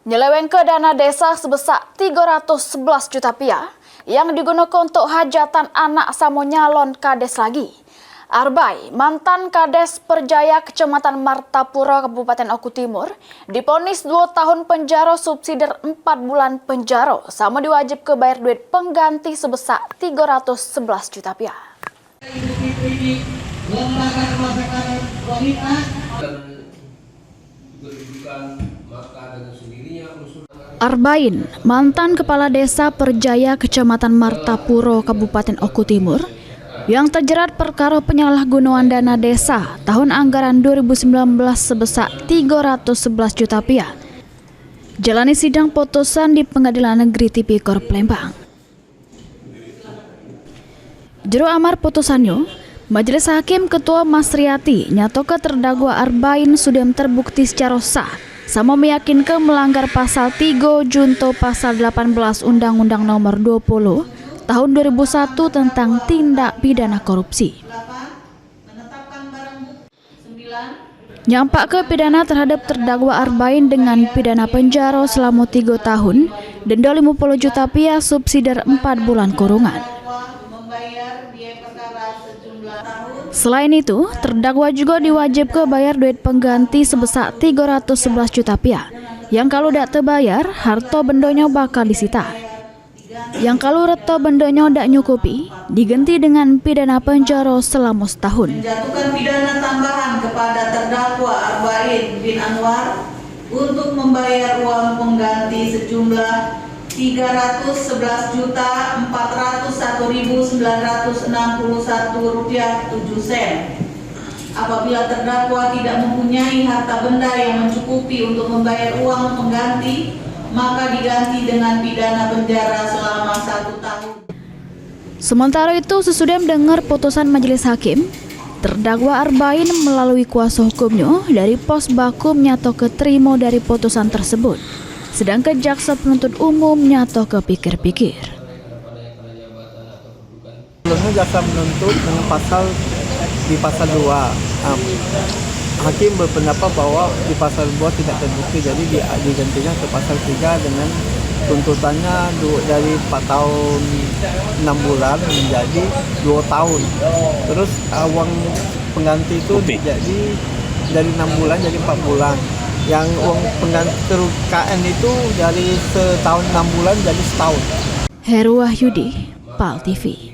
Nyelewengke dana desa sebesar 311 juta rupiah yang digunakan untuk hajatan anak samo nyalon kades lagi. Arbai, mantan kades Perjaya Kecamatan Martapura, Kabupaten Oku Timur, diponis 2 tahun penjara subsidi 4 bulan penjara, sama diwajib ke bayar duit pengganti sebesar 311 juta rupiah. Arbain, mantan kepala desa Perjaya Kecamatan Martapura, Kabupaten Oku Timur, yang terjerat perkara penyalahgunaan dana desa tahun anggaran 2019 sebesar 311 juta rupiah, jalani sidang putusan di Pengadilan Negeri Tipikor Palembang. Juru amar putusannya, Majelis Hakim Ketua Mas Riyati nyatoke terdakwa Arbain sudah terbukti secara sah sama meyakinkan melanggar pasal 3 junto pasal 18 Undang-Undang Nomor 20 Tahun 2001 tentang tindak pidana korupsi. Nyampak ke pidana terhadap terdakwa Arbain dengan pidana penjara selama 3 tahun, denda 50 juta rupiah subsidi 4 bulan kurungan. Selain itu, terdakwa juga diwajibkan bayar duit pengganti sebesar 311 juta rupiah, yang kalau tidak terbayar, harta bendanya bakal disita. Yang kalau reto bendanya tidak nyukupi, diganti dengan pidana penjara selama setahun. Menjatuhkan pidana tambahan kepada terdakwa Arbain bin Anwar untuk membayar uang pengganti sejumlah Rp311.961.7 apabila terdakwa tidak mempunyai harta benda yang mencukupi untuk membayar uang pengganti, maka diganti dengan pidana penjara selama 1 tahun. Sementara itu, sesudah mendengar putusan majelis hakim, terdakwa Arbain melalui kuasa hukumnya dari pos bakum nyato keterima dari putusan tersebut, sedangkan jaksa penuntut umum nyato kepikir-pikir. Sebelumnya jaksa menuntut dengan di pasal 2. Hakim berpendapat bahwa di pasal 2 tidak terbukti, jadi digantikan ke pasal 3 dengan tuntutannya dari 4 tahun 6 bulan menjadi 2 tahun. Terus uang pengganti itu jadi dari 6 bulan jadi 4 bulan. Yang uang pengganti KN itu dari setahun 6 bulan jadi setahun. Heru Wahyudi, PAL TV.